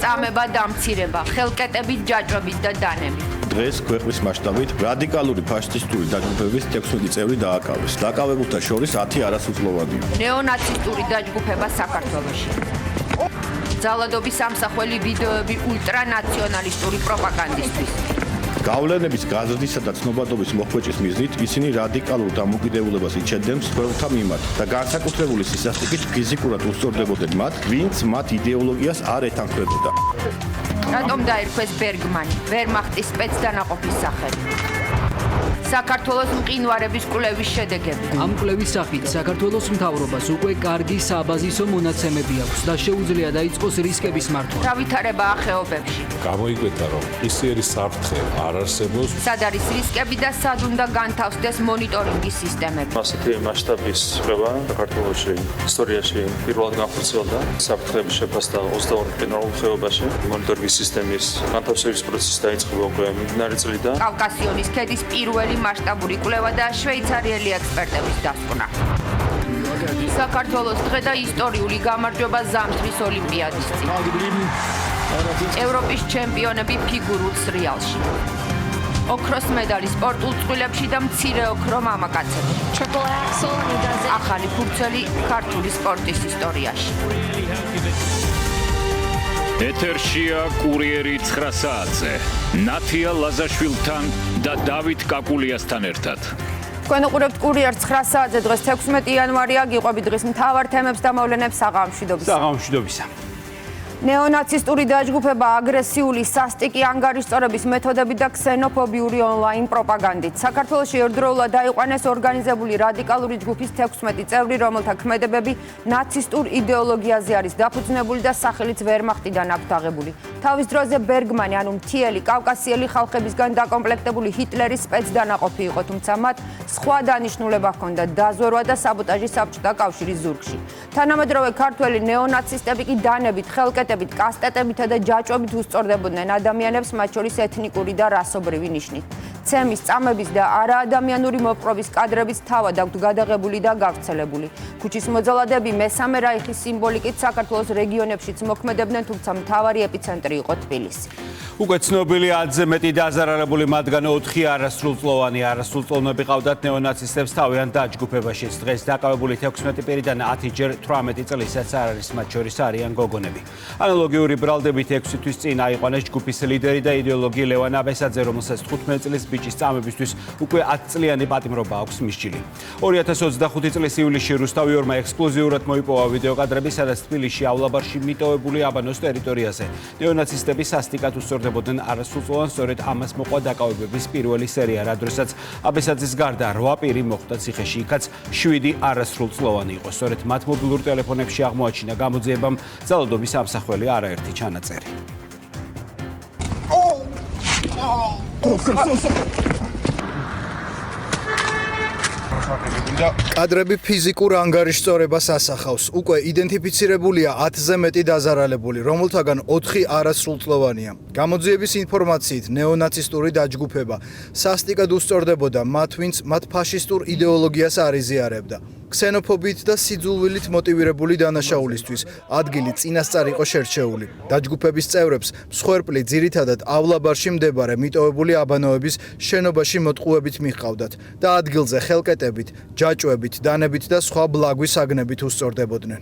წამება, დამცირება, ხელკეტებით, ჯაჭვებით და დანებით. დღეს ქვეყნის მასშტაბით რადიკალური ფაშისტური დაჯგუფების 16 წევრი დააკავეს. დაკავებულთა შორის 10 არასრულწლოვანია. ნეონაცისტური დაჯგუფება საქართველოში. ძალადობის ამსახველი ვიდეოები ულტრანაციონალისტური პროპაგანდისთვის. გავლენების გაზრდისა და ცნობადობის მოხვეჭის მიზნით ისინი რადიკალურ დამოკიდებულებას იჩენდნენ მსხვერპლთა მიმართ და განსაკუთრებული სისასტიკით ფიზიკურად უსწორდებოდნენ მათ, ვინც მათ იდეოლოგიას არ ეთანხმებოდა. რატომ დაირქვეს ბერგმანი, ვერმახტის სპეცდანაყოფის სახელი? საქართველოს მყინვარების კვლევის შედეგები. ამ კვლევის სახით საქართველოს მთავრობას უკვე კარგი საბაზისო მონაცემები აქვს და შეუძლია დაიწყოს რისკების მართვა. რა ვითარებაა ხეობებში? გამოიკვეთა, რომ ისიერი საფრთხე არ არსებობს. სად არის რისკები და სად უნდა განთავსდეს მონიტორინგის სისტემები? ასეთი მასშტაბის ხება საქართველოში ისტორიაში პირველად განხორციელდა. საფრთხეების შეფასდა 22 მყინვარულ ხეობაში. მონიტორინგის სისტემის განთავსების პროცესი დაიწყო უკვე მიმდინარე წლიდან. კავკასიონის ქედის პირველი მასშტაბური კვლევა და შვეიცარიელი ექსპერტების დასკვნა. საქართველოს დღე და ისტორიული გამარჯვება ზამთრის ოლიმპიადის წინ. ევროპის ჩემპიონები ფიგურულ სრიალში. ოქროს მედალი სპორტულ წყვილებში და მცირე ოქრო მამაკაცებში. ახალი ფურცელი ქართული სპორტის ისტორიაში. ეთერშია კურიერი 9 საათზე. ნათია ლაზაშვილთან და დავით კაკულიასთან ერთად. თქვენ უყურებთ კურიერ 9 საათზე. დღეს 16 იანვარია. გიყვებით დღის მთავარ თემებს და მოვლენებს საღამოშვიდობისა. საღამოშვიდობისა. ნეონაცისტური დაჯგუფება აგრესიული სასტიკი ანგარიშწორების მეთოდებით და ქსენოფობიური ონლაინ პროპაგანდით. საქართველოში ერთდროულად დაიყვანეს ორგანიზებული რადიკალური ჯგუფის 16 წევრი, რომელთა ქმედებები ნაცისტურ იდეოლოგიაზე არის დაფუძნებული და სახელიც ვერმახტიდან აქვთ აღებული. თავის დროზე ბერგმანი, ანუ მთიელი კავკასიელი ხალხებისგან დაკომპლექტებული ჰიტლერის სპეცდანაყოფი იყო, თუმცა მათ სხვა დანიშნულება ჰქონდა დაზვერვა და საბოტაჟი საბჭოთა კავშირის ზურგში. თანამედროვე ქართველი ნეონაცისტები კი დანებით, ხელკეტებით, კასტეტებითა და ჯაჭვებით უსწორდებოდნენ ადამიანებს, მათ შორის ეთნიკური და რასობრივი ნიშნით. ცემის, წამების და არაადამიანური მოპყრობის კადრებიც თავად აქვთ გადაღებული და გავრცელებული. ქუჩის მოძალადეები მესამე რაიხის სიმბოლიკით საქართველოს რეგიონებშიც მოქმედებდნენ, თუმცა მთავარი ეპიცენტრი იყო თბილისი. უკვე ცნობილი 10-ზე მეტი დაზარალებული, მათგან 4 არასრულწლოვანი. არასრულწლოვნები ყავდათ ნეონაცისტებს თავიანთ დაჯგუფებაშიც. დღეს დაკავებული 16 პირიდან 10 ჯერ 18 წლისაც არ არის, მათ შორის არიან გოგონები. ანალოგიური ბრალდებით 6 თვის წინ აიყვანეს ჯგუფის ლიდერი და იდეოლოგი ლევან აბესაძე, რომელსაც 15 წლის ბიჭის წამებისთვის უკვე 10 წლიანი პატიმრობა აქვს მისჯილი. 2025 წლის ივლისში რუსთავიორმა ექსკლუზიურად მოიპოვა ვიდეოკადრები, სადაც თბილისში ავლაბარში მიტოვებული აბანოს ტერიტორიაზე ნეონაცისტები სასტიკად უსწორდებოდნენ არასრულწლოვან, სწორედ ამას მოყვა დაკავებების პირველი სერია, რა დროსაც აბესაძის გარდა 8 პირი მოხვდა ციხეში, იქაც 7 არასრულწლოვანი იყო. სწორედ მათ მობილურ ტელეფონებში აღმოაჩინა გამოძიებამ ძალადობის ამსახველი არაერთი ჩანაწერი. კადრები ფიზიკურ ანგარიშწორებას ასახავს. უკვე იდენტიფიცირებულია 10-ზე მეტი დაზარალებული, რომელთაგან 4 არასრულწლოვანია. გამოძიების ინფორმაციით, ნეონაცისტური დაჯგუფება სასტიკად უსწორდებოდა მათ, ვინც მათ ფაშისტურ იდეოლოგიას არ იზიარებდა. ქსენოფობიით და სიძულვილით მოტივირებული დანაშაულისთვის ადგილი წინასწარ იყო შერჩეული. დაჯგუფების წევრებს მსხვერპლი ძირითადად ავლაბარში მდებარე მიტოვებული აბანოების შენობაში მოტყუებით მიჰყავდათ და ადგილზე ხელკეტებით, ჯაჭვებით, დანებით და სხვა ბლაგვის საგნებით უსწორდებოდნენ.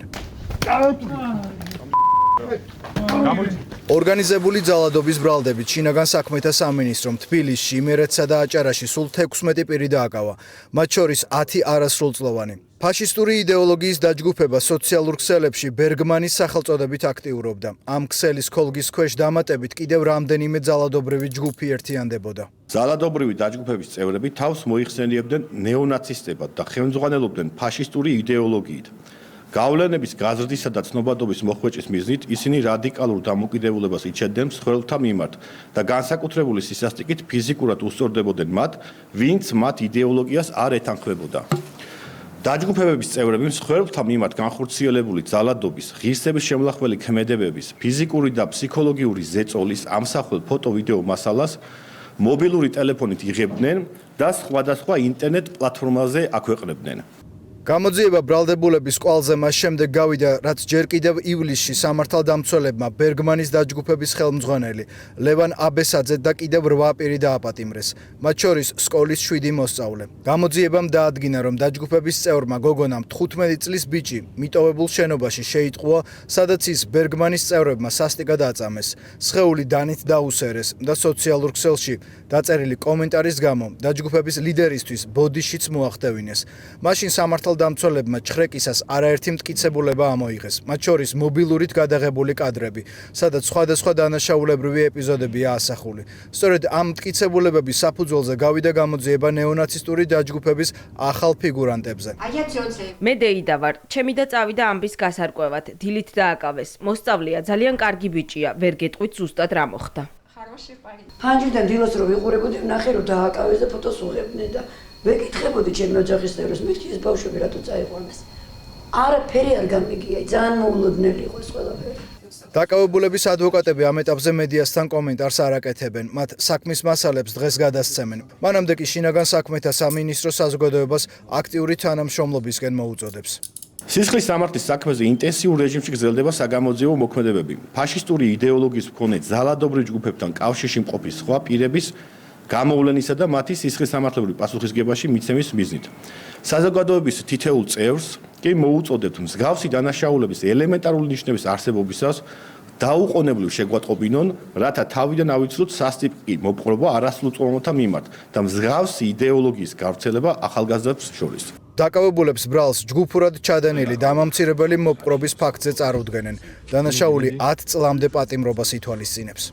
ორგანიზებული ძალადობის ბრალდებით შინაგან საქმეთა სამინისტრომ თბილისში, იმერეთსა და აჭარაში სულ 16 პირი დააკავა, მათ შორის 10 არასრულწლოვანი. ფაშისტური იდეოლოგიის დაჯგუფება სოციალურ ქსელებში ბერგმანის სახელწოდებით აქტიურობდა. ამ ქსელის ქოლგის ქვეშ დამატებით კიდევ რამდენიმე ძალადობრივი ჯგუფი ერთიანდებოდა. ძალადობრივი დაჯგუფების წევრები თავს მოიხსენიებდნენ ნეონაცისტებად და ხელმძღვანელობდნენ ფაშისტური იდეოლოგიით. გავლენების გაზრდისა და ცნობადობის მოხვეჭის მიზნით ისინი რადიკალურ დამოკიდებულებას იჩენდნენ მსხვერპლთა მიმართ და განსაკუთრებული სისასტიკით ფიზიკურად უსწორდებოდნენ მათ, ვინც მათ იდეოლოგიას არ ეთანხმებოდა. დაჯგუფებების წევრები მსხვერპლთა მიმართ განხორციელებული ძალადობის, ღირსების შემლახველი ქმედებების, ფიზიკური და ფსიქოლოგიური ზეწოლის ამსახველ ფოტო-ვიდეო მასალას მობილური ტელეფონით იღებდნენ და სხვადასხვა ინტერნეტ პლატფორმაზე აქვეყნებდნენ. გამოძიება ბრალდებულების კვალზე მას შემდეგ გავიდა, რაც ჯერ კიდევ ივლისში სამართალდამცველებმა ბერგმანის დაჯგუფების ხელმძღვანელი ლევან აბესაძე და კიდევ 8 პირი დააპატიმრეს, მათ შორის სკოლის 7 მოსწავლე. გამოძიებამ დაადგინა, რომ დაჯგუფების წევრმა გოგონამ 15 წლის ბიჭი მიტოვებულ შენობაში შეიტყუა, სადაც ის ბერგმანის წევრებმა სასტიკად აწამეს. სხეული დანით დაუსერეს და სოციალურ ქსელში დაწერილი კომენტარის გამო დაჯგუფების ლიდერისთვის ბოდიშიც მოახდევინეს. მაშინ სამართალდამცველებმა ჩხრეკისას არაერთი მტკიცებულება ამოიღეს, მათ შორის მობილურით გადაღებული კადრები, სადაც სხვადასხვა დანაშაულებრივი ეპიზოდები აასახული. სწორედ ამ მტკიცებულებების საფუძველზე გავიდა გამოძიება ნეონაცისტური დაჯგუფების ახალ ფიგურანტებზე. მე დეიდა ვარ, ჩემი და წავიდა ამბის გასარკვევად, დილით დააკავეს. მოსწავლეა, ძალიან კარგი ბიჭია, ვერ გეტყვით ზუსტად რა მოხდა. ფანჯრიდან დილოს რო ვიყურებოდი, ვნახე რომ დააკავეს და ფოტოს უღებდნენ და ვეკითხებოდი ჩემი ოჯახის წევრებს, მეთქი ეს ბავშვები რატო წაიყვანეს. არაფერი არ გამიგია, ძალიან მოულოდნელი იყო ეს ყველაფერი. დაკავებულების ადვოკატები ამ ეტაპზე მედიასთან კომენტარს არ აკეთებენ, მათ საქმის მასალებს დღეს გადასცემენ. მანამდე კი შინაგან საქმეთა სამინისტრო საზოგადოებას აქტიური თანამშრომლობისკენ მოუწოდებს. სისხლის სამართლის საქმეზე ინტენსიურ რეჟიმში გრძელდება საგამოძიებო მოქმედებები. ფაშისტური იდეოლოგიის მქონე ძალადობრივ ჯგუფებთან კავშირში მყოფი სხვა პირების გამოვლენისა და მათი სისხლისამართლებრივი პასუხისგებაში მიცემის მიზნით. საზოგადოების თითოეულ წევრს კი მოუწოდებთ მსგავსი დანაშაულების ელემენტარული ნიშნების არსებობისას დაუყოვნებლივ შეგვატყობინონ, რათა თავიდან ავიცილოთ სასტიკი მოპყრობა არასრულწლოვანთა მიმართ და მსგავსი იდეოლოგიის გავრცელება ახალგაზრდებს შორის. დაკავებულებს ბრალს ჯგუფურად ჩადენილი დამამცირებელი მოპყრობის ფაქტზე წარუდგენენ. დანაშაული 10 წლამდე პატიმრობას ითვალისწინებს.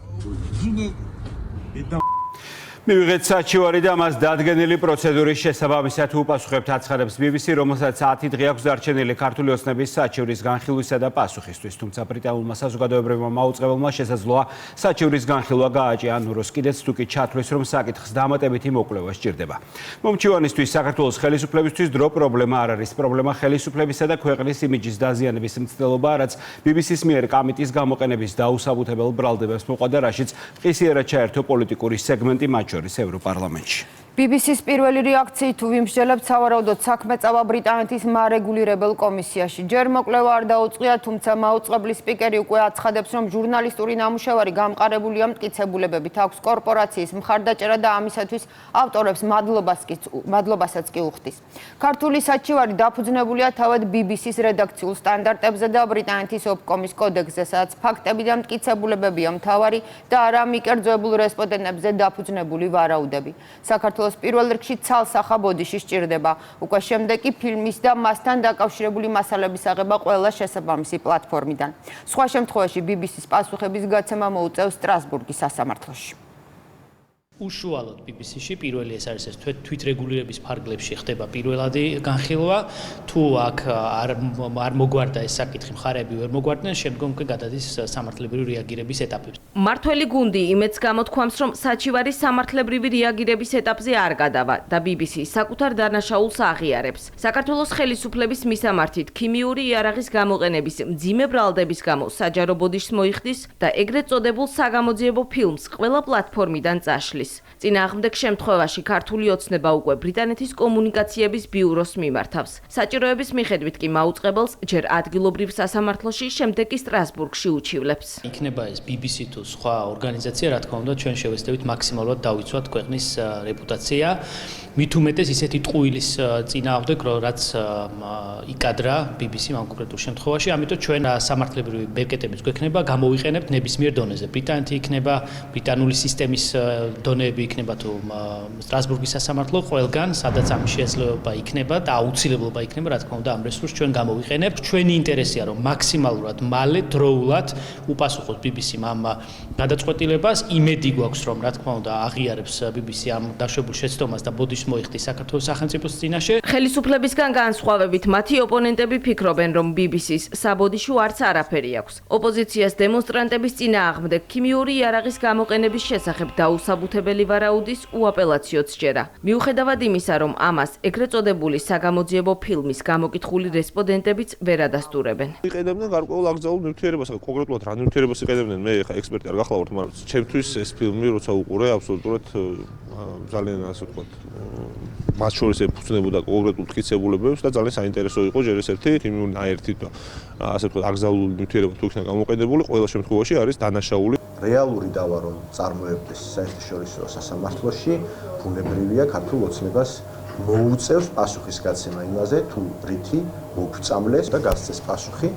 მივიღეთ საჩივარი და მას დადგენილი პროცედურის შესაბამისად უპასუხებთ აცხადებს BBC, რომელსაც 10 დღე აქვს დარჩენილი ქართული ოცნების საჩივრის განხილვისა და პასუხისთვის. თუმცა ბრიტანულმა საზოგადოებრივმა მაუწყებელმა შესაძლოა საჩივრის განხილვა გააჭია, ან როს კიდეც თუ კი ჩათვლის, რომ საკითხს დამატებითი მოკვლევა სჭირდება. მომჩივანისთვის საქართველოს ხელისუფლებისთვის დრო პრობლემა არ არის. პრობლემა ხელისუფლებისა და ქვეყნის იმიჯის დაზიანების მცდელობაა, რაც BBC-ს მიერ კამიტის გამოყენების დაუსაბუთებელ ბრალდებებს მოყვა, რაშიც ყისიერად ჩაერთო პოლიტიკური სეგმენტი მათ შორის ევროპარლამენტში. BBC-ს პირველი რეაქციით ვიმსჯელებთ სავარაუდოდ საქმე წავა ბრიტანეთის მარეგულირებელ კომისიაში. ჯერ მოკვლევა არ დაუწყია, თუმცა მაუწყებლის სპიკერი უკვე აცხადებს, რომ ჟურნალისტური ნამუშევარი გამყარებულია მტკიცებულებებით. აქვს კორპორაციის მხარდაჭერა და ამისათვის ავტორებს მადლობასაც კი უხდის. ქართული საჩივარი დაფუძნებულია თავად BBC-ს რედაქციულ სტანდარტებზე და ბრიტანეთის ოპკომის კოდექსზე, სადაც ფაქტები და მტკიცებულებებია მთავარი და არა მიკერძოებულ რესპონდენტებზე დაფუძნებული ვარაუდები. საქართველოს პირველ რიგში ცალსახა ბოდიში სჭირდება. უკვე შემდეგ კი ფილმის და მასთან დაკავშირებული მასალების აღება ყველა შესაბამისი პლატფორმიდან. სხვა შემთხვევაში BBC-ს პასუხების გაცემა მოუწევს სტრასბურგის სასამართლოში. უშუალოდ BBC-ში პირველი ეს არის ეს თვითრეგულირების ფარგლებში ხდება პირველადი განხილვა. თუ აქ არ მოგვარდა ეს საკითხი, მხარეები ვერ მოგვარდნენ, შემდგომ კი გადადის სამართლებრივი რეაგირების ეტაპებს. მართველი გუნდი იმედს გამოთქვამს, რომ საჩივარი სამართლებრივი რეაგირების ეტაპზე არ გადავა და BBC საკუთარ დანაშაულს აღიარებს. საქართველოს ხელისუფლების მისამართით ქიმიური იარაღის გამოყენების მძიმე ბრალდების გამო საჯარო ბოდიშს მოიხდის და ეგრეთ წოდებულ საგამოძიებო ფილმს ყველა პლატფორმიდან წაშლის. წინააღმდეგ შემთხვევაში ქართული ოცნება უკვე ბრიტანეთის კომუნიკაციების ბიუროს მიმართავს. საჭიროების მიხედვით კი მაუწყებელს ჯერ ადგილობრივ სასამართლოში, შემდეგ კი სტრასბურგში უჩივლებს. იქნება ეს BBC თუ სხვა ორგანიზაცია, რა თქმა უნდა, ჩვენ შევეცდებით მაქსიმალურად დავიცვათ ქვეყნის რეპუტაცია. მით უმეტეს ისეთი ტყუილის წინააღმდეგ, რაც იკადრა BBC-მ ამ კონკრეტულ შემთხვევაში, ამიტომ ჩვენ სამართლებრივი ბეკეტებიც გვექნება, გამოვიყენებთ ნებისმიერ დონეზე. ბრიტანეთი იქნება, ბრიტანული სისტემის დონეები იქნება თუ სტრასბურგის სასამართლო, ყველგან, სადაც ამის შესაძლებლობა იქნება და აუცილებლობა იქნება, რა თქმა უნდა, ამ რესურსს ჩვენ გამოვიყენებთ. ჩვენი ინტერესია, რომ მაქსიმალურად მალე დროულად უპასუხოთ BBC-მ ამ გადაწყვეტილებას. იმედი გვაქვს, რომ რა თქმა უნდა, აღიარებს BBC ამ დაშვებულ შეცდომას და ბოდიშს მოიხდის საქართველოს სახელმწიფოს წინაშე. ხელისუფლებისგან განსხვავებით, მათი ოპონენტები ფიქრობენ, რომ BBC-ს საბოდიშო არც არაფერი აქვს. ოპოზიციას დემონსტრანტების წინააღმდეგ ქიმიური იარაღის გამოყენების შესახებ დაუსაბუთებელი შესაძლებელი ვარაუდის უაპელაციო სჯერა. მიუხედავად იმისა, რომ ამას ეგრეთ წოდებული საგამოძიებო ფილმის გამოკითხული რესპონდენტებიც ვერ ადასტურებენ. იყენებდნენ გარკვეულ აკრძალულ ნივთიერებას, კონკრეტულად რა ნივთიერებას იყენებდნენ, მე ხა ექსპერტი არ გახლავართ, მაგრამ ჩემთვის ეს ფილმი როცა უყურე, აბსოლუტურად ძალიან ასე ვთქვათ, მას შორის ეფუძნებოდა კონკრეტულ მტკიცებულებებს და ძალიან საინტერესო იყო ჯერ ეს ერთი ქიმიური ნაერთი და ასე ვთქვათ, აკრძალული ნივთიერება თუ იქნა გამოყენებული, ყველა შემთხვევაში არის დანაშაული. რეალური დავა რომ წარმოებდეს საერთაშორისო სასამართლოში, ბუნებრივია ქართულ ოცნებას მოუწევს პასუხისგაცემა იმაზე, თუ რითი მოგწამლეს და გასცეს პასუხი,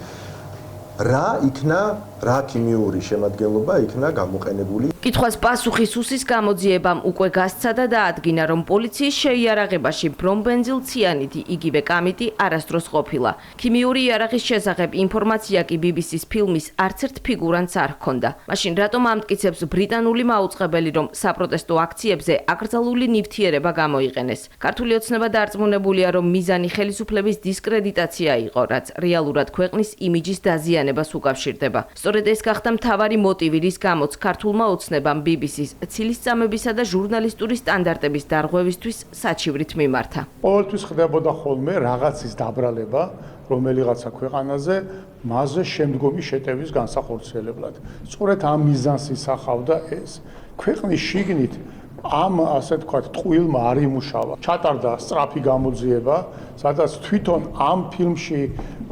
რა იქნა, რა ქიმიური შემადგენლობა იქნა გამოყენებული. კითხვას პასუხი სუსის გამოძიებამ უკვე გასცა და დაადგინა, რომ პოლიციის შეიარაღებაში ბრომბენზილ ციანიდი, იგივე კამიტი არასდროს ყოფილა. ქიმიური იარაღის შესახებ ინფორმაცია კი BBC-ს ფილმის არც ერთ ფიგურანტს არ ჰქონდა. მაშინ რატომ ამტკიცებს ბრიტანული მაუწყებელი, რომ საპროტესტო აქციებზე აკრძალული ნივთიერება გამოიყენეს? ქართული ოცნება დარწმუნებულია, რომ მიზანი ხელისუფლების დისკრედიტაცია იყო, რაც რეალურად ქვეყნის იმიჯის დაზიანებას უკავშირდება. სწორედ ეს გახდა მთავარი მოტივი, რის გამოც ქართულმა ოცნებამ BBC-ს ცილისწამებისა და ჟურნალისტური სტანდარტების დარღვევისთვის საჩივრით მიმართა. ყოველთვის ხდებოდა ხოლმე რაღაცის დაბრალება, რომელიღაცა ქვეყანაზე, მასზე შემდგომი შეტევის განსახორციელებლად. სწორედ ამ მიზანს ისახავდა ეს. ქვეყნის შიგნით ამ ასე ვთქვათ, ტყუილმა არ იმუშავა. ჩატარდა სწრაფი გამოძიება, სადაც თვითონ ამ ფილმში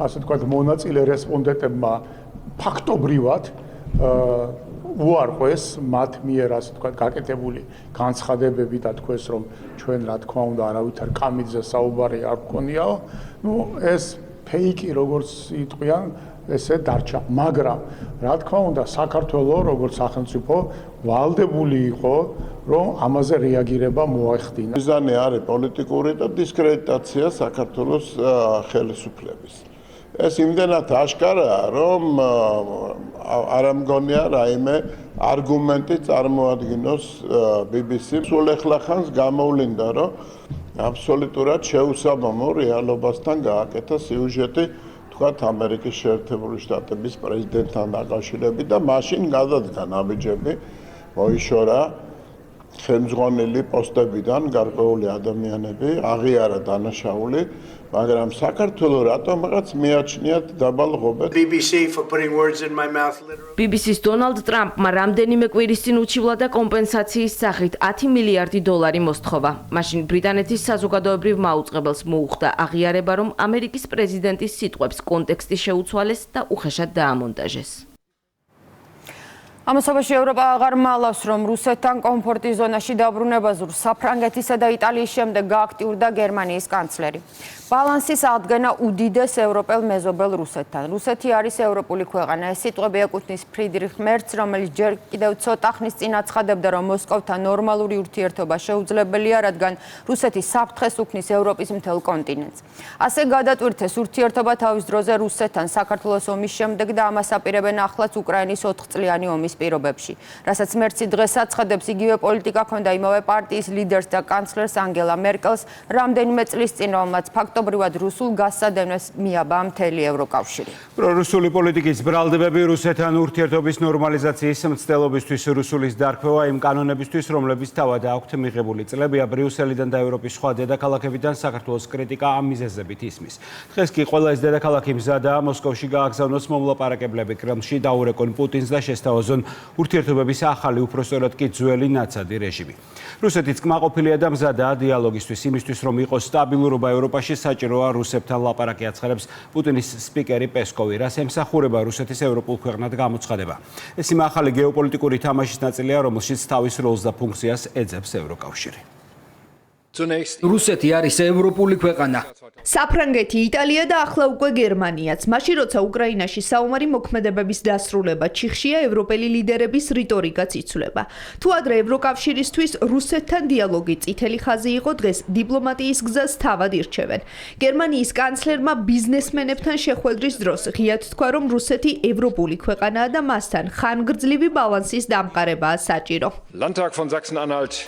ასე ვთქვათ, მონაწილე რესპონდენტებმა ფაქტობრივად უარყვეს მათ მიერ ასე ვთქვათ, გაკეთებული განცხადებები და თქვეს, რომ ჩვენ რა თქმა უნდა არავითარ კამიტზე საუბარი არ გქონიაო. ეს ფეიკი როგორც იტყვიან, ესე დარჩა, მაგრამ რა თქმა უნდა საქართველოს როგორც სახელმწიფო ვალდებული იყო, რომ ამაზე რეაგირება მოახდინა. მიზანი არის პოლიტიკური და დისკრედიტაცია საქართველოს ხელისუფლების. ეს იმდენად აშკარაა, რომ არ ამგონია რაიმე არგუმენტი წარმოადგინოს BBC-ს. სულ ეხლახანს გამოვლინდა, რომ აბსოლუტურად შეუსაბამო რეალობასთან გააკეთა სიუჟეტი, თქვათ ამერიკის შეერთებული შტატების პრეზიდენტთან დაკავშირებით და მაშინ გადადგა ნაბიჯები, მოიშორა ხელმძღვანელი პოსტებიდან გარკვეული ადამიანები, აღიარა დანაშაული, მაგრამ საქართველოს რატომღაც მიაჩნიათ დაბალ ღობეს. BBC-ს დონალდ ტრამპმა რამდენიმე კვირის წინ უჩივლა და კომპენსაციის სახით 10 მილიარდი დოლარი მოსთხოვა. მაშინ ბრიტანეთის საზოგადოებრივ მაუწყებელს მოუხდა აღიარება, რომ ამერიკის პრეზიდენტის სიტყვებს კონტექსტი შეუცვალეს და უხეშად დაამონტაჟეს. ამასობაში ევროპა აღარ მალავს, რომ რუსეთთან კომფორტის ზონაში დაბრუნება ზურს საფრანგეთისა და იტალიის შემდეგ გააქტიურდა გერმანიის კანცლერი. ბალანსის აღდგენა უდიდეს ევროპელ მეზობელ რუსეთთან. რუსეთი არის ევროპული ქვეყანა. ეს სიტყვები ეკუთვნის ფრიდრიხ მერცს, რომელიც ჯერ კიდევ ცოტა ხნის წინ აცხადებდა, რომ მოსკოვთან ნორმალური ურთიერთობა შეუძლებელია, რადგან რუსეთი საფრთხეს უქმნის ევროპის მთელ კონტინენტს. ასე გადატვირთეს ურთიერთობა თავის დროზე რუსეთთან საქართველოს ომის შემდეგ და ამას აპირებენ ახლაც უკრაინის 4 წლიანი ომის პირობებში. რასაც მერცი დღეს აცხადებს, იგივე პოლიტიკა ჰქონდა იმავე პარტიის ლიდერს და კანცლერს ანგელა მერკელს რამდენიმე წლის წინ, რომელმაც ფაქტობრივად რუსულ გასადევნეს მიაბა მთელი ევროკავშირი. პრორუსული პოლიტიკის ბრალდებები რუსეთთან ურთიერთობის ნორმალიზაციის მცდელობისთვის რუსულის დარქმევა იმ კანონებისთვის, რომლებიც თავად აქვთ მიღებული წლებია ბრიუსელიდან და ევროპის სხვა დედაქალაქებიდან საქართველოს კრიტიკა ამ მიზეზებით ისმის. დღეს კი ყველა ეს დედაქალაქი მზადაა მოსკოვში გააგზავნოს მომლაპარაკებლები კრემლში დაურეკონ პუტინს და შესთავაზონ ურთიერთობების ახალი, უпростоრად კი ძველი ნაცადი რეჟიმი. რუსეთიც კმაყოფილია და მზადაა დიალოგისთვის, იმისთვის, რომ იყოს სტაბილურობა ევროპაში, საჭიროა რუსებთან ლაპარაკი, აცხადებს პუტინის სპიკერი პესკოვი, რაც ემსახურება რუსეთის ევროპულ ქვეყნად გამოცხადება. ეს იმ ახალი გეოპოლიტიკური თამაშის ნაწილია, რომელშიც თავის როლს და ფუნქციას ეძებს ევროკავშირი. რუსეთი არის ევროპული ქვეყანა. საფრანგეთი, იტალია და ახლა უკვე გერმანიაც. მაშინ როცა უკრაინაში საომარი მოქმედებების დასრულება ჩიხშია, ევროპელი ლიდერების რიტორიკაც იცვლება. თუ ადრე ევროკავშირისთვის რუსეთთან დიალოგი წითელი ხაზი იყო, დღეს დიპლომატიის გზას თავად ირჩევენ. გერმანიის კანცლერმა ბიზნესმენებთან შეხვედრის დროს ღიად თქვა, რომ რუსეთი ევროპული ქვეყანაა და მასთან ხანგრძლივი ბალანსის დამყარებაა საჭირო.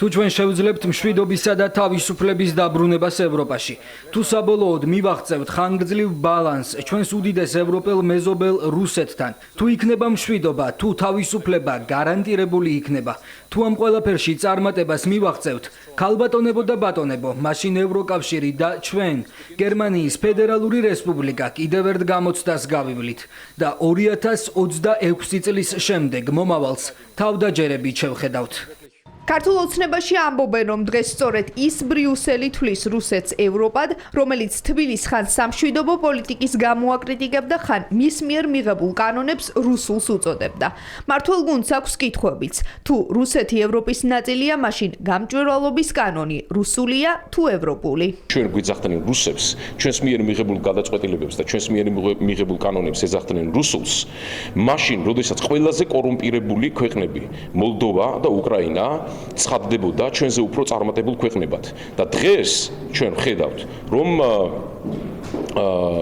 თუ ჩვენ შევძლებთ მშვიდობისა და თავის თავისუფლების დაბრუნებას ევროპაში. თუ საბოლოოდ მივაღწევთ ხანგრძლივ ბალანსს ჩვენს უდიდეს ევროპელ მეზობელ რუსეთთან, თუ იქნება მშვიდობა, თუ თავისუფლება გარანტირებული იქნება, თუ ამ ყველაფერში წარმატებას მივაღწევთ, ქალბატონებო და ბატონებო, მაშინ ევროკავშირი და ჩვენ, გერმანიის ფედერალური რესპუბლიკა კიდევ ერთ გამოცდას გავივლით და 2026 წლის შემდეგ მომავალს თავდაჯერებით შევხედავთ. ქართულ ოცნებაში ამბობენ, რომ დღეს სწორედ ის ბრიუსელი თვლის რუსეთს ევროპად, რომელიც თბილის ხან სამშვიდობო პოლიტიკის გამოაკრიტიკებდა, ხან მის მიერ მიღებულ კანონებს რუსულს უწოდებდა. მართულ გუნდს აქვს კითხვებიც. თუ რუსეთი ევროპის ნაწილია, მაშინ გამჭვირვალობის კანონი რუსულია თუ ევროპული? ჩვენ გვიძახდნენ რუსებს, ჩვენს მიერ მიღებულ გადაწყვეტილებებს და ჩვენს მიერ მიღებულ კანონებს ეძახდნენ რუსულს. მაშინ, როდესაც ყველაზე კორუმპირებული ქვეყნები, მოლდოვა და უკრაინა ცხადდებოდა ჩვენზე უფრო წარმატებულ ქვეყნებად და დღეს ჩვენ ხედავთ რომ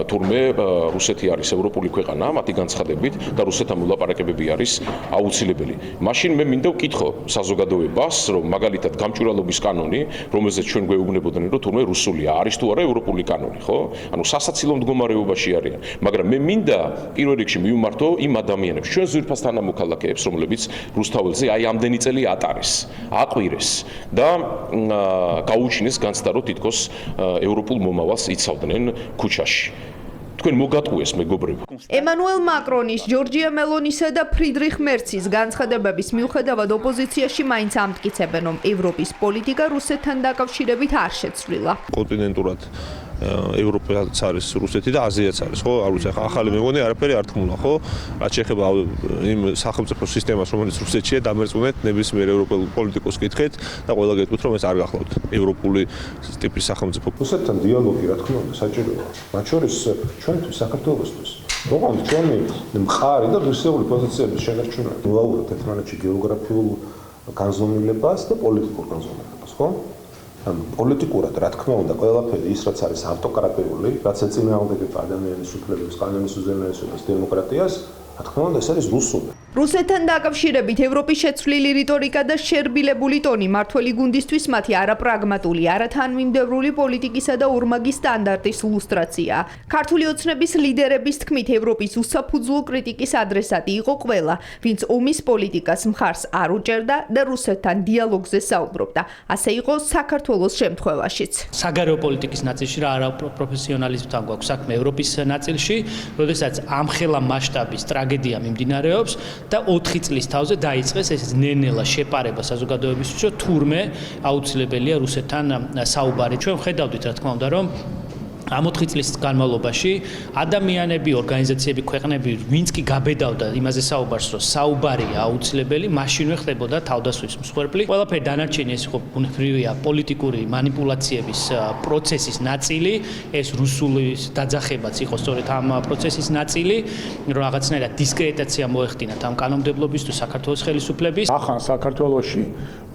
თურმე რუსეთი არის ევროპული ქვეყანა მათი განცხადებით და რუსეთთან მოლაპარაკებები არის აუცილებელი. მაშინ მე მინდა ვკითხო საზოგადოებას, რომ მაგალითად გამჭვირვალობის კანონი, რომელზეც ჩვენ გვეუბნებოდნენ, რომ თურმე რუსულია, არის თუ არა ევროპული კანონი, ხო? ანუ სასაცილო მდგომარეობაში არიან. მაგრამ მე მინდა პირველ რიგში მივმართო იმ ადამიანებს, ჩვენ ძვირფას თანამოქალაქეებს, რომლებიც რუსთაველზე აი ამდენი წელი ატარეს, აყვირეს და გაუჩინეს განცდა, რომ თითქოს ევროპულ მომავალს იცავდნენ ქუჩაში. თქვენ მოგატყუეს მეგობრებო. ემანუელ მაკრონის, ჯორჯია მელონისა და ფრიდრიხ მერცის განცხადებების მიუხედავად ოპოზიციაში მაინც ამტკიცებენ, რომ ევროპის პოლიტიკა რუსეთთან დაკავშირებით არ შეცვლილა. კონტინენტურად ევროპაც არის რუსეთი და აზიაც არის, ხო? არ ვიცი, ახალი მეგონი არაფერი არ თქმულა, ხო? რაც შეეხება იმ სახელმწიფო სისტემას, რომელიც რუსეთშია, დამერწმუნეთ ნებისმიერ ევროპელ პოლიტიკოს კითხეთ და ყველა გეტყვით, რომ ეს არ გახლავთ ევროპული ტიპის სახელმწიფო. რუსეთთან დიალოგი, რა თქმა უნდა, საჭიროა. მათ შორის ჩვენთვის საქართველოსთვის. ოღონდ ჩვენი მხარი და ღირსეული პოზიციების შენარჩუნა. მოვაუბროთ ერთმანეთში გეოგრაფიულ განზომილებას და პოლიტიკურ განზომილებას, ხო? პოლიტიკურად, რა თქმა უნდა, ყველაფერი ის, რაც არის ავტოკრატიული, რაც ეწინააღმდეგება ადამიანის უფლებებს, კანონის უზენაესობას, დემოკრატიას, რა თქმა უნდა, ეს არის რუსული. რუსეთთან დაკავშირებით ევროპის შეცვლილი რიტორიკა და შერბილებული ტონი მართველი გუნდისთვის მათი არაპრაგმატული, არათანმიმდევრული პოლიტიკისა და ორმაგი სტანდარტის ილუსტრაციაა. ქართული ოცნების ლიდერების თქმით, ევროპის უსაფუძვლო კრიტიკის ადრესატი იყო ყველა, ვინც ომის პოლიტიკას მხარს არ უჭერდა და რუსეთთან დიალოგზე საუბრობდა. ასე იყო საქართველოს შემთხვევაშიც. საგარეო პოლიტიკის ნაწილში რა არა პროფესიონალიზმთან გვაქვს საქმე ევროპის ნაწილში, როდესაც ამხელა მასშტაბის ტრაგედია მიმდინარეობს და 4 წლის თავზე დაიწყეს ეს ნენელა შეპარება საზოგადოებისთვის, რომ თურმე აუცილებელია რუსეთთან საუბარი. ჩვენ ხედავდით, რა თქმა უნდა, რომ ამ 4 წლის განმავლობაში ადამიანები, ორგანიზაციები, ქვეყნები, ვინც კი გაბედავდა იმაზე საუბარს, რომ საუბარია აუცილებელი, მაშინვე ხდებოდა თავდასხმის მსხვერპლი. ყველაფერი დანარჩენი ეს იყო ბუნებრივია პოლიტიკური манипуляციების პროცესის ნაწილი, ეს რუსული დაძახებაც იყო სწორედ ამ პროცესის ნაწილი, რომ რაღაცნაირად დისკრედიტაცია მოეხდინათ ამ კანონმდებლობის თუ საქართველოს ხელისუფლების. ახან საქართველოში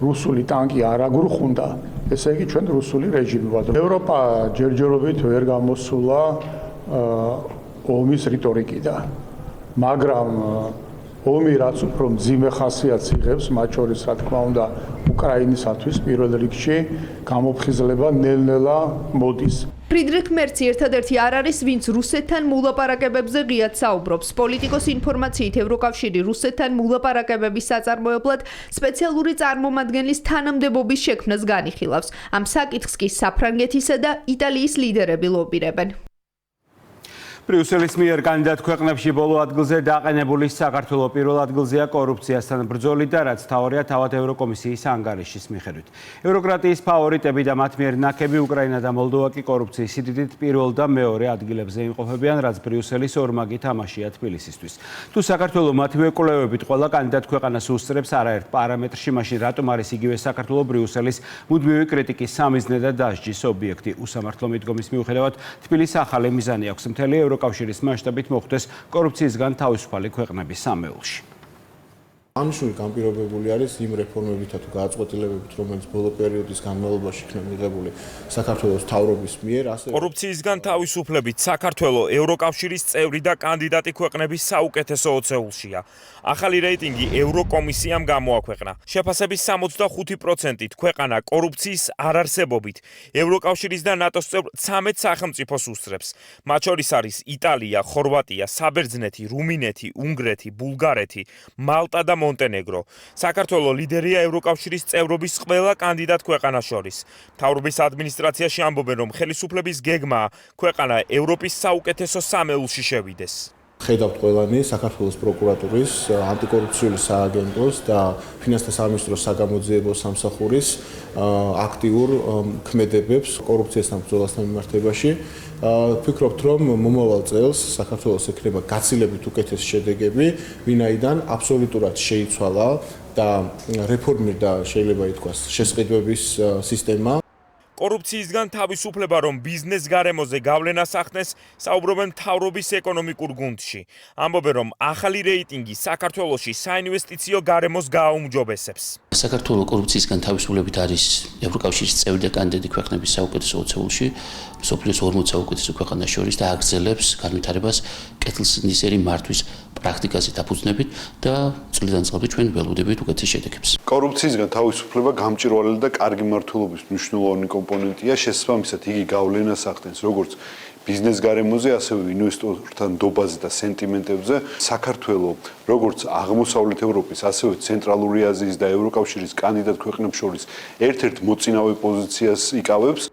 რუსული ტანკი არ აგრუხუნდა, ესე იგი ჩვენ რუსული რეჟიმი ვართ. ევროპა ჯერჯერობით ვერ გამოსულა ომის რიტორიკიდან. მაგრამ ომი რაც უფრო მძიმე ხასიათს იღებს, მათ შორის რა თქმა უნდა უკრაინისათვის პირველ რიგში გამოფხიზლება ნელ-ნელა მოდის. ფრიდრიხ მერცი ერთადერთი არ არის, ვინც რუსეთთან მოლაპარაკებებზე ღიად საუბრობს. პოლიტიკოს ინფორმაციით ევროკავშირი რუსეთთან მოლაპარაკებების საწარმოებლად სპეციალური წარმომადგენლის თანამდებობის შექმნას განიხილავს. ამ საკითხს კი საფრანგეთისა და იტალიის ლიდერები ლობირებენ. ბრიუსელის მიერ კანდიდატ ქვეყნებში ბოლო ადგილზე დაყენებული საქართველოს პირველ ადგილზეა კორუფციასთან ბრძოლი და რაც თავარია თავად ევროკომისიის ანგარიშის მიხედვით. ევროკრატიის ფავორიტები და მათ მიერ ნაკები უკრაინა და მოლდოვა კი კორუფციის სიდიდით პირველ და მეორე ადგილებზე იმყოფებიან, რაც ბრიუსელის ორმაგი თამაშია თბილისისთვის. თუ საქართველოს მათივე კვლევებით ყველა კანდიდატ ქვეყანას უსწრებს არაერთ პარამეტრში, მაშინ რატომ არის იგივე საქართველოს ბრიუსელის მუდმივი კრიტიკის სამიზნე და დასჯის ობიექტი? უსამართლო მიდგომის მიუხედავად თბილისს ახალი მიზანი აქვს მთელი ევროკავშირის მასშტაბით მოხვდეს კორუფციისგან თავისუფალი ქვეყნების სამეულში. აღნიშნული განპირობებული არის იმ რეფორმებითა თუ გადაწყვეტილებებით, რომელიც ბოლო პერიოდის განმავლობაში იქნა მიღებული საქართველოს მთავრობის მიერ, ასევე კორუფციისგან თავისუფლებით საქართველოს ევროკავშირის წევრი და კანდიდატი ქვეყნების საუკეთესო 20-ულშია. ახალი რეიტინგი ევროკომისიამ გამოაქვეყნა. შეფასების 65%-ით ქვეყანა კორუფციის არარსებობით ევროკავშირის და ნატოს წევრ 13 სახელმწიფოს უსწრებს. მათ შორის არის იტალია, ხორვატია, საბერძნეთი, რუმინეთი, უნგრეთი, ბულგარეთი, მალტა და მონტენეგრო. საქართველოს ლიდერია ევროკავშირის წევრობის ყველა კანდიდატ ქვეყანას შორის. მთავრობის ადმინისტრაციაში ამბობენ, რომ ხელისუფლების გეგმაა ქვეყანა ევროპის საუკეთესო 3-ულში შევიდეს. ხედავთ ყველანი საქართველოს პროკურატურის, ანტიკორუფციული სააგენტოს და ფინანსთა სამინისტროს საგამოძიებო სამსახურის აქტიურ ქმედებებს კორუფციასთან ბრძოლასთან მიმართებაში. ვფიქრობთ, რომ მომავალ წელს საქართველოს ექნება გაცილებით უკეთესი შედეგები, ვინაიდან აბსოლუტურად შეიცვალა და რეფორმირდა, შეიძლება ითქვას, შესყიდვების სისტემა. კორუფციისგან თავისუფლება, რომ ბიზნეს გარემოზე გავლენას ახდენს, საუბრობენ მთავრობის ეკონომიკურ გუნდში. ამბობენ, რომ ახალი რეიტინგი საქართველოში საინვესტიციო გარემოს გააუმჯობესებს. საქართველოს კორუფციისგან თავისუფლებით არის ევროკავშირის წევრი და კანდიდატი ქვეყნების საუკეთესო 20-ულში, მსოფლიოს 40 საუკეთესო ქვეყანას შორის და აგრძელებს განვითარებას კეთილსინდისერი მართვის პრაქტიკაზე დაფუძნებით და წლიდან წლამდე ჩვენ ველოდებით უკეთეს შედეგებს. კორუფციისგან თავისუფლება გამჭვირვალე და კარგი მმართველობის მნიშვნელოვანი კომპონენტია, შესაბამისად იგი გავლენას ახდენს როგორც ბიზნეს გარემოზე, ასევე ინვესტორთა ნდობაზე და სენტიმენტებზე. საქართველოს როგორც აღმოსავლეთ ევროპის, ასევე ცენტრალური აზიის და ევროკავშირის კანდიდატ ქვეყნებს შორის ერთ-ერთ მოწინავე პოზიციას იკავებს.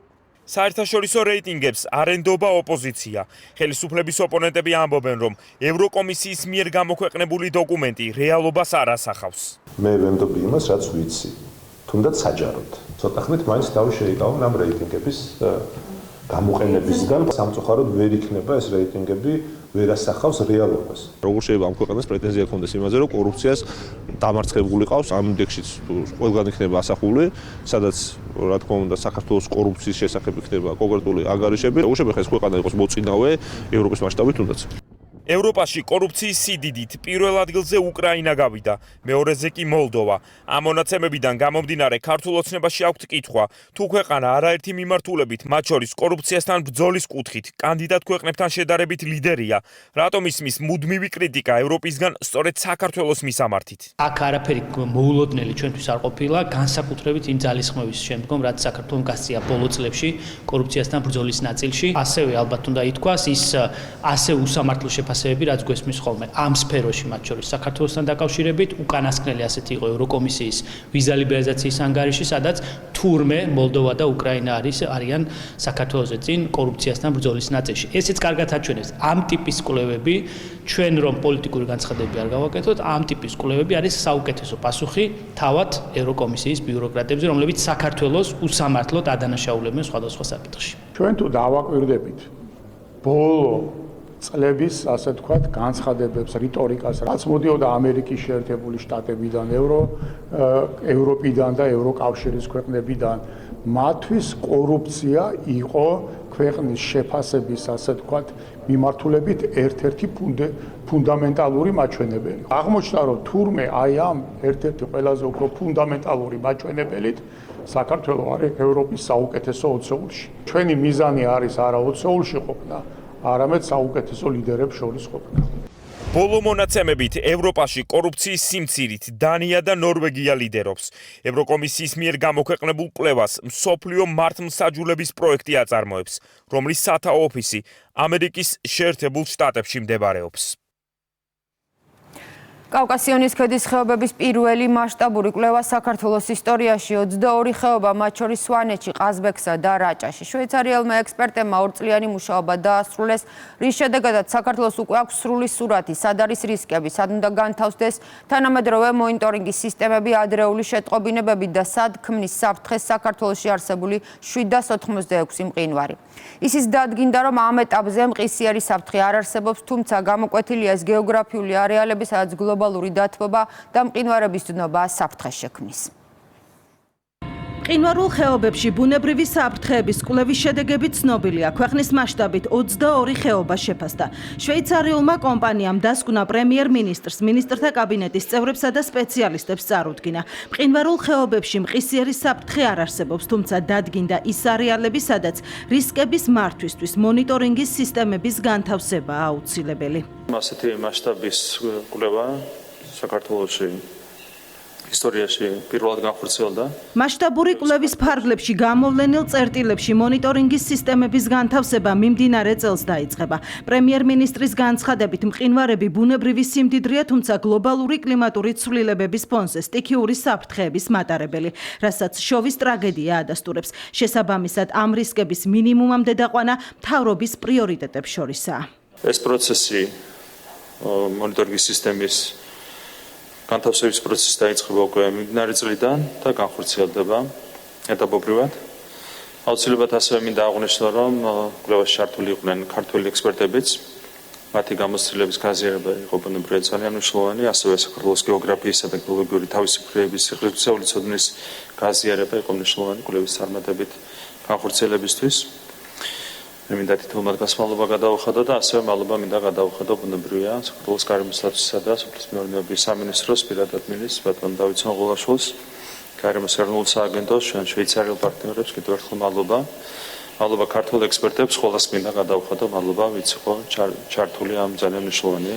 საერთაშორისო რეიტინგებს არ ენდობა ოპოზიცია. ხელისუფლების ოპონენტები ამბობენ, რომ ევროკომისიის მიერ გამოქვეყნებული დოკუმენტი რეალობას არ ასახავს. მე ვენდობ იმას, რაც ვიცი, თუნდაც საჯაროდ. ცოტა ხნით მაინც თავი შეიკავონ ამ რეიტინგების გამოყენებისგან. სამწუხაროდ ვერ იქნება ეს რეიტინგები ვერ ასახავს რეალობას. როგორ შეიძლება ამ ქვეყანას პრეტენზია ჰქონდეს იმაზე, რომ კორუფციას დამარცხებული ყავს, ამ ინდექსშიც ყველგან იქნება ასახული, სადაც რა თქმა უნდა საქართველოს კორუფციის შესახებ იქნება კონკრეტული ანგარიშები. როგორ შეიძლება ეს ქვეყანა იყოს მოწინავე ევროპის მასშტაბით თუნდაც. ევროპაში კორუფციის სიდიდით პირველ ადგილზე უკრაინა გავიდა, მეორეზე კი მოლდოვა. ამ მონაცემებიდან გამომდინარე ქართულ ოცნებაში აქვთ კითხვა, თუ ქვეყანა არაერთი მიმართულებით, მათ შორის კორუფციასთან ბრძოლის კუთხით, კანდიდატ ქვეყნებთან შედარებით ლიდერია, რატომ ისმის მუდმივი კრიტიკა ევროპისგან სწორედ საქართველოს მისამართით. აქ არაფერი მოულოდნელი ჩვენთვის არ ყოფილა, განსაკუთრებით იმ ძალისხმევის შემდგომ, რაც საქართველოს გასწია ბოლო წლებში კორუფციასთან ბრძოლის ნაწილში. ასევე ალბათ უნდა ითქვას ის ასე უსამართლო შეფასებები, რაც გვესმის ხოლმე ამ სფეროში, მათ შორის საქართველოსთან დაკავშირებით, უკანასკნელი ასეთი იყო ევროკომისიის ვიზა ლიბერალიზაციის ანგარიში, სადაც თურმე მოლდოვა და უკრაინა არიან საქართველოს წინ კორუფციასთან ბრძოლის ნაწილში. ესეც კარგად აჩვენებს ამ ტიპის კვლევები, ჩვენ რომ პოლიტიკური განცხადებები არ გავაკეთოთ, ამ ტიპის კვლევები არის საუკეთესო პასუხი თავად ევროკომისიის ბიუროკრატებზე, რომლებიც საქართველოს უსამართლოდ ადანაშაულებენ სხვადასხვა საკითხში. ჩვენ თუ დავაკვირდებით ბოლო წლების, ასე ვთქვათ, განცხადებებს, რიტორიკას, რაც მოდიოდა ამერიკის შეერთებული შტატებიდან, ევროპიდან და ევროკავშირის ქვეყნებიდან, მათთვის კორუფცია იყო ქვეყნის შეფასების, ასე ვთქვათ, მიმართულებით ერთ-ერთი ფუნდამენტალური მაჩვენებელი. აღმოჩნდა, რომ თურმე აი ამ ერთ-ერთი ყველაზე უფრო ფუნდამენტალური მაჩვენებელით საქართველოს არის ევროპის საუკეთესო 20-ულში. ჩვენი მიზანი არის არა 20-ულში ყოფნა, არამედ საუკეთესო ლიდერებს შორის ყოფნა. ბოლო მონაცემებით ევროპაში კორუფციის სიმცირით დანია და ნორვეგია ლიდერობს. ევროკომისიის მიერ გამოქვეყნებულ კვლევას მსოფლიო მართლმსაჯულების პროექტი აწარმოებს, რომლის სათაო ოფისი ამერიკის შეერთებულ შტატებში მდებარეობს. კავკასიონის ქედის ხეობების პირველი მასშტაბური კვლევა საქართველოს ისტორიაში 22 ხეობა, მათ შორის სვანეთში, ყაზბეგსა და რაჭაში. შვეიცარიელმა ექსპერტებმა 2 წლიანი მუშაობა დაასრულეს, რის შედეგადაც საქართველოს უკვე აქვს სრული სურათი, სად არის რისკები, სად უნდა განთავსდეს თანამედროვე მონიტორინგის სისტემები, ადრეული შეტყობინებები და სად ქმნის საფრთხეს საქართველოში არსებული 786 მყინვარი. ისიც დადგინდა, რომ ამ ეტაპზე მყისიერი საფრთხე არ არსებობს, თუმცა გამოკვეთილია ეს გეოგრაფიული არეალები, სადაც გლობალური დათბობა და მყინვარების დნობა საფრთხეს შექმნის. მყინვარულ ხეობებში ბუნებრივი საფრთხეების კვლევის შედეგები ცნობილია. ქვეყნის მასშტაბით 22 ხეობა შეფასდა. შვეიცარიულმა კომპანიამ დასკვნა პრემიერ-მინისტრს, მინისტრთა კაბინეტის წევრებსა და სპეციალისტებს წარუდგინა. მყინვარულ ხეობებში მყისიერი საფრთხე არ არსებობს, თუმცა დადგინდა ის არეალები, სადაც რისკების მართვისთვის მონიტორინგის სისტემების განთავსებაა აუცილებელი. ასეთი მასშტაბის კვლევა საქართველოში ისტორიაში პირველად განხორციელდა. მასშტაბური კვლევის ფარგლებში გამოვლენილ წერტილებში მონიტორინგის სისტემების განთავსება მიმდინარე წელს დაიწყება. პრემიერ-მინისტრის განცხადებით, მყინვარები ბუნებრივი სიმდიდრეა, თუმცა გლობალური კლიმატური ცვლილებების ფონზე სტიქიური საფრთხეების მატარებელი, რასაც შოვის ტრაგედია ადასტურებს. შესაბამისად, ამ რისკების მინიმუმამდე დაყვანა მთავრობის პრიორიტეტებს შორისაა. ეს პროცესი მონიტორინგის სისტემის განთავსების პროცესი დაიწყება უკვე მიმდინარე წლიდან და განხორციელდება ეტაპობრივად. აუცილებლად ასევე მინდა აღვნიშნო, რომ კვლევაში ჩართული იყვნენ ქართველი ექსპერტებიც. მათი გამოცდილების გაზიარება იყო ბუნებრივად ძალიან მნიშვნელოვანი, ასევე საქართველოს გეოგრაფიისა და გეოლოგიური თავისუფლების სიხშირეული ცოდნის გაზიარება იყო მნიშვნელოვანი კვლევის წარმატებით განხორციელებისთვის. მინდა თითოეულ მათგანს მადლობა გადავუხადო და ასევე მადლობა მინდა გადავუხადო ბუნებრივია საქართველოს გარემოს სტატუსისა და სოფლის მეურნეობის სამინისტროს პირადად მინისტრს ბატონ დავით სონღოლაშვილს, გარემოს ეროვნულ სააგენტოს, ჩვენ შვეიცარიულ პარტნიორებს კიდევ ერთხელ მადლობა. მადლობა ქართულ ექსპერტებს, ყველას მინდა გადავუხადო მადლობა, ვინც იყო ჩართული ამ ძალიან მნიშვნელოვანი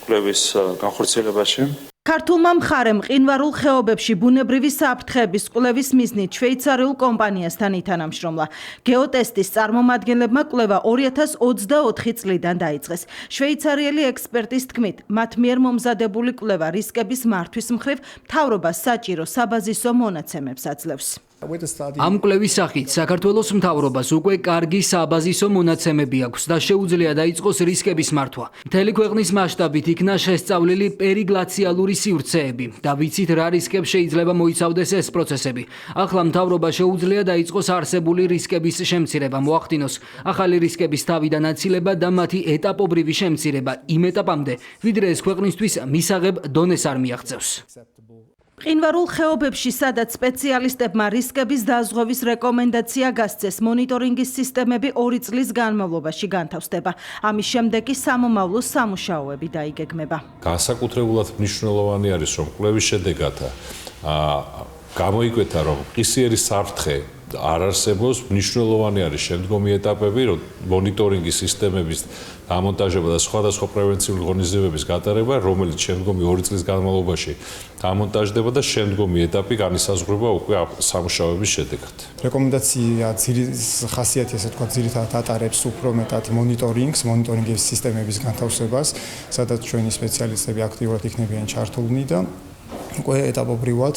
კვლევის განხორციელებაში. ქართულმა მხარემ მყინვარულ ხეობებში ბუნებრივი საფრთხეების კვლევის მიზნით შვეიცარიულ კომპანიასთან ითანამშრომლა. გეოტესტის წარმომადგენლებმა კვლევა 2024 წლიდან დაიწყეს. შვეიცარიელი ექსპერტის თქმით, მათ მიერ მომზადებული კვლევა რისკების მართვის მხრივ მთავრობას საჭირო საბაზისო მონაცემებს აძლევს. ამ კვლევის სახით საქართველოს მთავრობას უკვე კარგი საბაზისო მონაცემები აქვს და შეუძლია დაიწყოს რისკების მართვა. მთელი ქვეყნის მასშტაბით იქნა შესწავლილი პერიგლაციალური სივრცეები და ვიცით რა რისკებს შეიძლება მოიცავდეს ეს პროცესები. ახლა მთავრობა შეუძლია დაიწყოს არსებული რისკების შემცირება, მოახდინოს ახალი რისკების თავიდან აცილება და მათი ეტაპობრივი შემცირება იმ ეტაპამდე, ვიდრე ეს ქვეყნისთვის მისაღებ დონეს არ მიაღწევს. მყინვარულ ხეობებში, სადაც სპეციალისტებმა რისკების დაზღვევის რეკომენდაცია გასცეს, მონიტორინგის სისტემები 2 წლის განმავლობაში განთავსდება. ამის შემდეგ კი სამომავლო სამუშაოები დაიგეგმება. განსაკუთრებულად მნიშვნელოვანი არის, რომ კვლევის შედეგად გამოიკვეთა, რომ მყისიერი საფრთხე არ არსებობს, მნიშვნელოვანი არის შემდგომი ეტაპები, რომ მონიტორინგის სისტემების დამონტაჟება და სხვადასხვა პრევენციული ღონისძიებების გატარება, რომელიც შემდგომი 2 წლის განმავლობაში დამონტაჟდება და შემდგომი ეტაპი განისაზღვრება უკვე სამუშაოების შედეგად. რეკომენდაცია ხასიათი, ასე თქვა, ძირითადად ატარებს უფრო მეტად მონიტორინგის სისტემების განთავსებას, სადაც ჩვენი სპეციალისტები აქტიურად იქნებიან ჩართულნი და უკვე ეტაპობრივად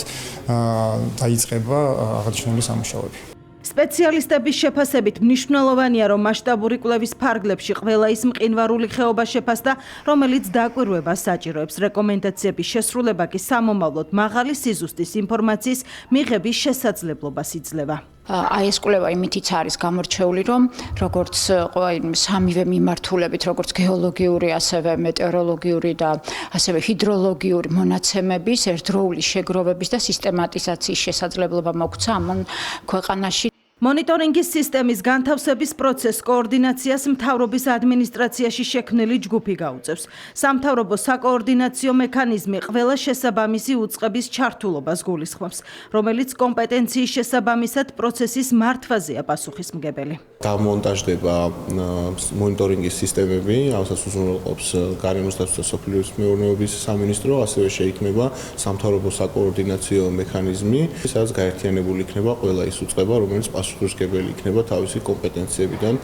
დაიწყება აღნიშნული სამუშაოები. სპეციალისტების შეფასებით მნიშვნელოვანია, რომ მასშტაბური კვლევის ფარგლებში ყველა ის მყინვარული ხეობა შეფასდა, რომელიც დაკვირვებას საჭიროებს. რეკომენდაციების შესრულება კი სამომავლოდ მაღალი სიზუსტის ინფორმაციის მიღების შესაძლებლობას იძლევა. აი ეს კვლევა იმითიც არის გამორჩეული, რომ როგორც სამივე მიმართულებით, როგორც გეოლოგიური, ასევე მეტეოროლოგიური და ასევე ჰიდროლოგიური მონაცემების ერთდროული შეგროვების და სისტემატიზაციის შესაძლებლობა მოგვცა ამ ქვეყანაში. მონიტორინგის სისტემის განთავსების პროცესს კოორდინაციას მთავრობის ადმინისტრაციაში შექმნილი ჯგუფი გაუწევს. სამთავრობო საკოორდინაციო მექანიზმი ყველა შესაბამისი უწყების ჩართულობას გულისხმობს, რომელიც კომპეტენციის შესაბამისად პროცესის მართვაზეა პასუხისმგებელი. დამონტაჟდება მონიტორინგის სისტემები, ამასაც უზრუნველყოფს გარემოს დაცვის და სოფლის მეურნეობის სამინისტრო, ასევე შეიქმნება სამთავრობო საკოორდინაციო მექანიზმი, სადაც გაერთიანებული იქნება ყველა ის უწყება, რომელიც პასუხისმგებელი იქნება თავისი კომპეტენციებიდან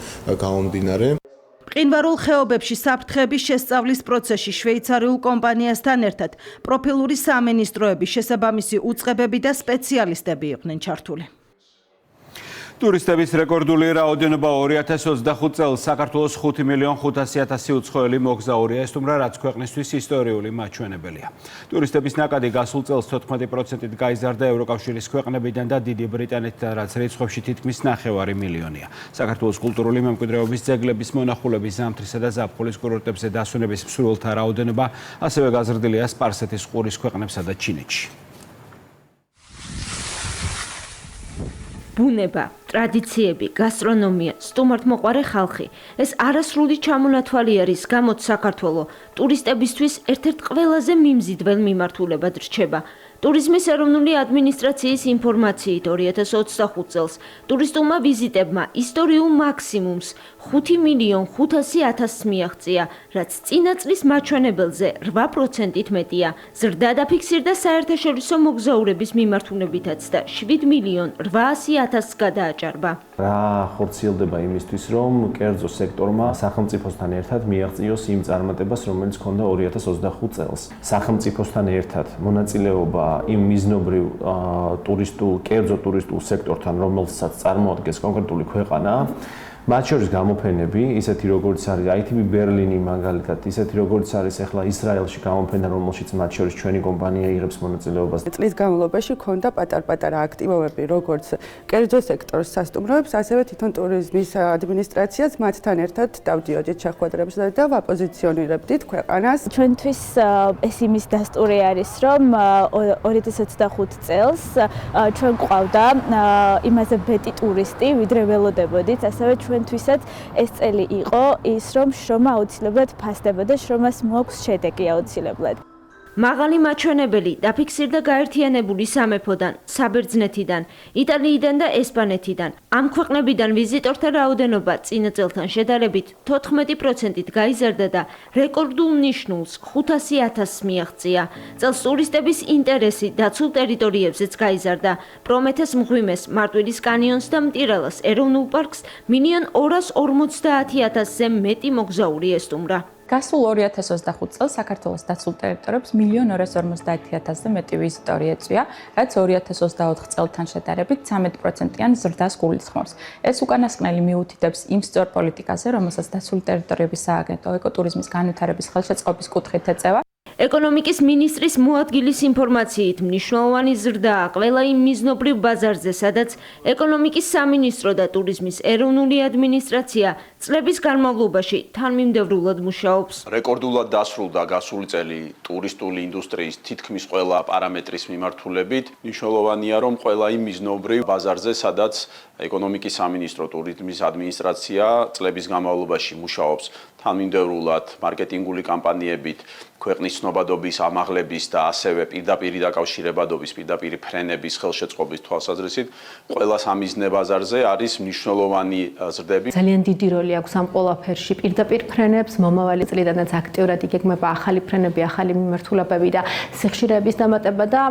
გამომდინარე. მყინვარულ ხეობებში საფრთხეების შესწავლის პროცესში შვეიცარიულ კომპანიასთან ერთად პროფილური სამინისტროების შესაბამისი უწყებები და სპეციალისტები იყვნენ ჩართული. ტურისტების რეკორდული რაოდენობა 2025 წელს საქართველოს 5,500,000 უცხოელი მოგზაურია, ეს თუმცა რაც ქვეყნისთვის ისტორიული მაჩვენებელია. ტურისტების ნაკადი გასულ წელს 14%-ით გაიზარდა ევროკავშირის ქვეყნებიდან და დიდი ბრიტანეთთან, რაც რიცხვებში თითქმის 9 მილიონია. საქართველოს კულტურული მემკვიდრეობის ძეგლების მონახულების, ზამთრისა და ზაფხულის კურორტებზე დასვენების მსურველთა რაოდენობა ასევე გაზრდილია სპარსეთის ყურის ქვეყნებსა და ჩინეთში. ბუნება, ტრადიციები, გასტრონომია, სტუმართმოყვარე ხალხი. ეს არასრული ჩამონათვალი არის, გამოც საქართველოს ტურისტებისთვის ერთ-ერთ ყველაზე მიმზიდველ მიმართულებად რჩება. ტურიზმის ეროვნული ადმინისტრაციის ინფორმაციით 2025 წელს ტურისტულმა ვიზიტებმა ისტორიულ მაქსიმუმს 5.500.000 მიაღწია, რაც წინა წლის მაჩვენებელზე 8%-ით მეტია. ზრდა დაფიქსირდა საერთაშორისო მოგზაურების მიმართულებითაც და 7.800.000-ს გადააჭარბა. რა ხორციელდება იმისთვის, რომ კერძო სექტორმა სახელმწიფოსთან ერთად მიაღწიოს იმ წარმატებას, რომელიც ჰქონდა 2025 წელს. სახელმწიფოსთან ერთად მონაწილეობა იმ მიზნობრივ კერძო ტურისტულ სექტორთან, რომელსაც წარმოადგენს კონკრეტული ქვეყანა, მათ შორის გამოფენები, ისეთი როგორც არის ITB ბერლინი მაგალითად, ისეთი როგორც არის ახლა ისრაელში გამოფენა, რომელშიც მათ შორის ჩვენი კომპანია იღებს მონაწილეობას. წლის განმავლობაში ქონდა პატარ-პატარა აქტივობები, როგორც კერძო სექტორის სასტუმროებს, ასევე თვითონ ტურიზმის ადმინისტრაციაც მათთან ერთად დავდიოდით შეხვედრებზე და ვაპოზიციონირებდით ქვეყანას. ჩვენთვის ეს იმის დასტური არის, რომ 2025 წელს ჩვენ გვყავდა იმაზე მეტი ტურისტი, ვიდრე ველოდებოდით, ასევე ჩვენთვისაც ეს წელი იყო ის, რომ შრომა აუცილებლად ფასდება და შრომას მოაქვს შედეგი აუცილებლად. მაღალი მაჩვენებელი დაფიქსირდა გაერთიანებული სამეფოდან, საბერძნეთიდან, იტალიიდან და ესპანეთიდან. ამ ქვეყნებიდან ვიზიტორთა რაოდენობა წინა წელთან შედარებით 14%-ით გაიზარდა და რეკორდულ ნიშნულს 500.000-ს მიაღწია. წელს ტურისტების ინტერესი დაცულ ტერიტორიებზეც გაიზარდა. პრომეთეს მღვიმეს, მარტვილის კანიონს და მტირალას ეროვნულ პარკს 1.250.000-ზე მეტი მოგზაური ესტუმრა. გასულ 2025 წელს საქართველოს დაცულ ტერიტორიებს 1.250.000-ზე მეტი ვიზიტორი ეწვია, რაც 2024 წელთან შედარებით 13%-იან ზრდას გულისხმობს. ეს უკანასკნელი მიუთითებს იმ სწორ პოლიტიკაზე, რომელსაც დაცული ტერიტორიების სააგენტო ეკოტურიზმის განვითარების ხელშეწყობის კუთხით ეწევა. ეკონომიკის მინისტრის მოადგილის ინფორმაციით მნიშვნელოვანი ზრდაა ყველა იმ მიზნობრივ ბაზარზე, სადაც ეკონომიკის სამინისტრო და ტურიზმის ეროვნული ადმინისტრაცია წლების განმავლობაში თანმიმდევრულად მუშაობს. რეკორდულად დასრულდა გასული წელი ტურისტული ინდუსტრიის თითქმის ყველა პარამეტრის მიმართულებით. მნიშვნელოვანია, რომ ყველა იმ მიზნობრივ ბაზარზე, სადაც ეკონომიკის სამინისტრო ტურიზმის ადმინისტრაცია წლების განმავლობაში მუშაობს თანმიმდევრულად მარკეტინგული კამპანიებით, ქვეყნის ცნობადობის ამაღლების და ასევე პირდაპირი დაკავშირებადობის, პირდაპირი ფრენების ხელშეწყობის თვალსაზრისით, ყველა სამიზნე ბაზარზე არის მნიშვნელოვანი ზრდები. ძალიან დიდი როლი აქვს ამ ყველაფერში პირდაპირ ფრენებს, მომავალი წლიდანაც აქტიურად იგეგმება ახალი ფრენები, ახალი მიმართულებები და სიხშირეების დამატება და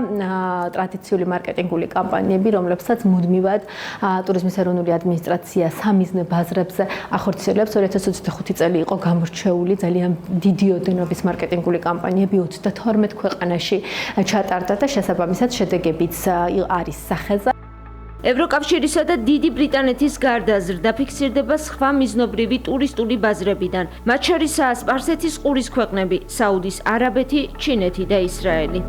ტრადიციული მარკეტინგული კამპანიები, რომლებსაც მუდმივად ტურიზმის ეროვნული ადმინისტრაცია სამიზნე ბაზრებზე ახორციელებს. 2025 წელი იყო გამორჩეული ძალიან დიდი ოდენობის მარკეტინგული კამპანიები 32 ქვეყანაში ჩატარდა და შესაბამისად შედეგებიც არის სახეზე. ევროკავშირისა და დიდი ბრიტანეთის გარდა ზრდა ფიქსირდება სხვა მიზნობრივი ტურისტული ბაზრებიდან, მათ შორისაა სპარსეთის ყურის ქვეყნები, საუდის არაბეთი, ჩინეთი და ისრაელი.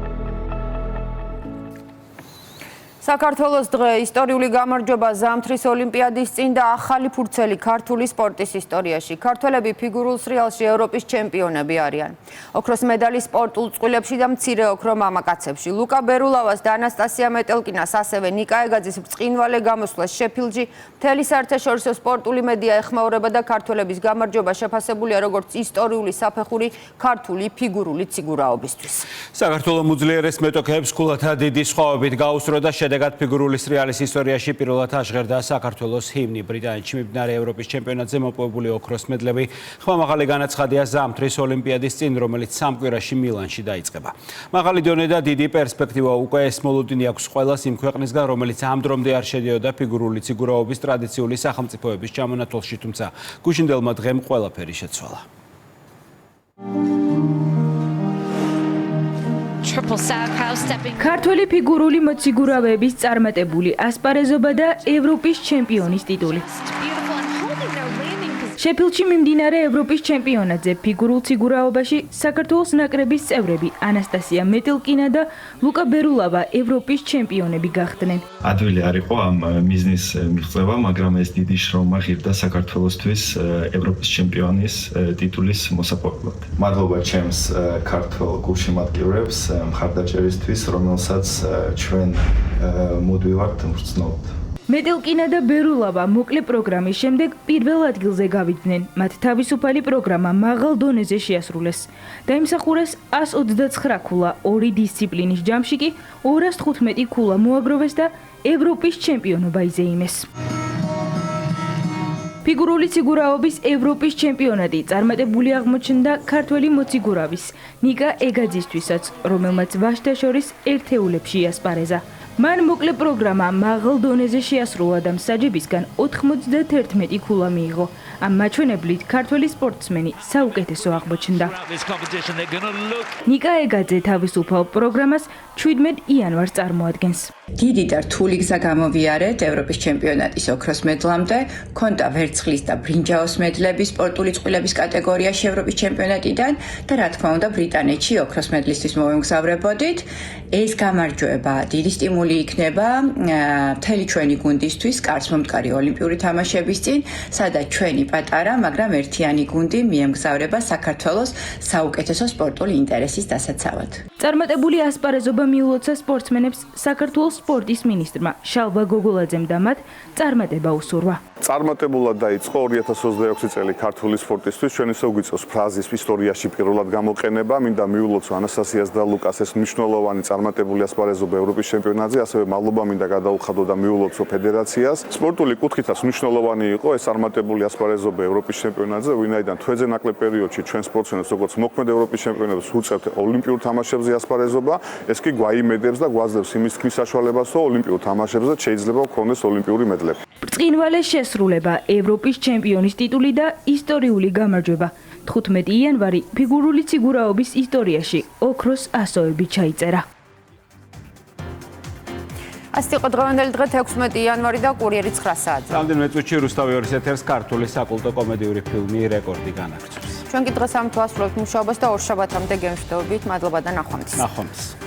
საქართველოს დღე ისტორიული გამარჯვება ზამთრის ოლიმპიადის წინ და ახალი ფურცელი ქართული სპორტის ისტორიაში. ქართველები ფიგურულ სრიალში ევროპის ჩემპიონები არიან. ოქროს მედალი სპორტულ წყვილებში და მცირე ოქრო მამაკაცებში. ლუკა ბერულავას და ანასტასია მეტელკინას, ასევე ნიკა ეგაძის ბრწყინვალე გამოსვლას შეფილდში მთელი საერთაშორისო სპორტული მედია ეხმაურება და ქართველების გამარჯვება შეფასებულია როგორც ისტორიული საფეხური ქართული ფიგურული ციგურაობისთვის. საქართველოს მოძლიერეს მეტოქეებს ქულათა დიდი სხვაობით გაუსწრო და შედეგად ფიგურული სრიალის ისტორიაში პირველად აღჟღერდა საქართველოს ჰიმნი. ბრიტანეთში მიმდინარე ევროპის ჩემპიონატზე მოპოვებული ოქროს მედლები ხმამაღალი განაცხადია ზამთრის ოლიმპიადის წინ, რომელიც სამ კვირაში მილანში დაიწყება. მაღალი დონე და დიდი პერსპექტივა უკვე ეს მოლოდინი აქვს ყველას იმ ქვეყნისგან, რომელიც ამ დრომდე არ შედიოდა ფიგურული ციგურაობის ტრადიციული სახელმწიფოების ჩამონათვალში, თუმცა გუშინდელმა დღემ ყველაფერი შეცვალა. ქართველი ფიგურული მოციგურავების წარმატებული ასპარეზობა და ევროპის ჩემპიონის ტიტული. შეფილდში მიმდინარე ევროპის ჩემპიონატზე ფიგურულ ციგურაობაში საქართველოს ნაკრების წევრები ანასტასია მეტელკინა და ლუკა ბერულავა ევროპის ჩემპიონები გახდნენ. ადვილი არ იყო ამ მიზნის მიღწევა, მაგრამ ეს დიდი შრომა ღირდა საქართველოსთვის ევროპის ჩემპიონის ტიტულის მოსაპოვებლად. მადლობა ჩემს ქართულ გულშემატკივრებს მხარდაჭერისთვის, რომელსაც ჩვენ მოდივართ მგრძნობთ. მეტელკინა და ბერულავა მოკლე პროგრამის შემდეგ პირველ ადგილზე გავიდნენ. მათ თავისუფალი პროგრამა მაღალ დონეზე შეასრულეს. დაიმსახურეს 129 ქულა, 2 დისციპლინის ჯამში კი 215 ქულა მოაგროვეს და ევროპის ჩემპიონობა იზეიმეს. ფიგურული ციგურაობის ევროპის ჩემპიონატი წარმატებული აღმოჩნდა ქართველი მოციგურავის ნიკა ეგაძისთვისაც, რომელმაც ვაჟთა შორის ერთეულებში იასპარეზა. მან მოკლე პროგრამა მაღალ დონეზე შეასრულა და მსაჯებისგან 91 ქულა მიიღო. ამ მაჩვენებლით ქართველი სპორტსმენი საუკეთესო აღმოჩნდა. ნიკა ეგაძე თავისუფალ პროგრამას 17 იანვარს წარმოადგენს. დიდი და რთული გზა გამოვიარეთ ევროპის ჩემპიონატის ოქროს მედლამდე, ქონდა ვერცხლის და ბრინჯაოს მედლები სპორტული წყვილების კატეგორიაში ევროპის ჩემპიონატიდან და რა თქმა უნდა ბრიტანეთში ოქროს მედლისთვის მოვემგზავრებოდით. ეს გამარჯვება დიდი სტიმული იქნება მთელი ჩვენი გუნდისთვის კარს მომდგარი ოლიმპიური თამაშების წინ, სადაც ჩვენი პატარა, მაგრამ ერთიანი გუნდი მიემგზავრება საქართველოს საუკეთესო სპორტული ინტერესის დასაცავად. წარმატებული ასპარეზობა მიულოცა სპორტსმენებს საქართველოს სპორტის მინისტრმა შალვა გოგოლაძემ და მათ წარმატება უსურვა. წარმატებულად დაიწყო 2026 წელი ქართული სპორტისთვის. ჩვენ ისე გვიწევს ფრაზის ისტორიაში პირველად გამოყენება. მინდა მიულოცო ანასტასიას და ლუკას ეს მნიშვნელოვანი წარმატებული ასპარეზობა ევროპის ჩემპიონატზე, ასევე მადლობა მინდა გადაუხადო და მიულოცო ფედერაციას. სპორტული კუთხითაც მნიშვნელოვანი იყო ეს წარმატებული ასპარეზობა ევროპის ჩემპიონატზე, ვინაიდან თვეზე ნაკლებ პერიოდში ჩვენ სპორტსმენებს როგორც მოქმედ ევროპის ჩემპიონატებს უწევთ ოლიმპიურ თამაშებზე ასპარეზობა, ეს კი გვაიმედებს და გვაძლევს იმის თქმის საშუალებას, რომ ოლიმპიურ თამაშებზე შეიძლება გქონდეს ოლიმპიური მედლები. ბრწყინვალეს შესრულება, ევროპის ჩემპიონის ტიტული და ისტორიული გამარჯვება. 15 იანვარი ფიგურული ციგურაობის ისტორიაში ოქროს ასოები ჩაიწერა. ასეთი იყო დღევანდელი დღე 16 იანვარი და კურიერი 9 საათზე. რამდენიმე წუთში რუსთავი ორის ეთერს ქართული საკულტო კომედიური ფილმი რეკორდი განაგრძობს. ჩვენ კი დღეს ამ თვალსაჩინო მუშაობას და ორ შაბათამდე გემშვიდობით. მადლობა და ნახვამდის. ნახვამდის.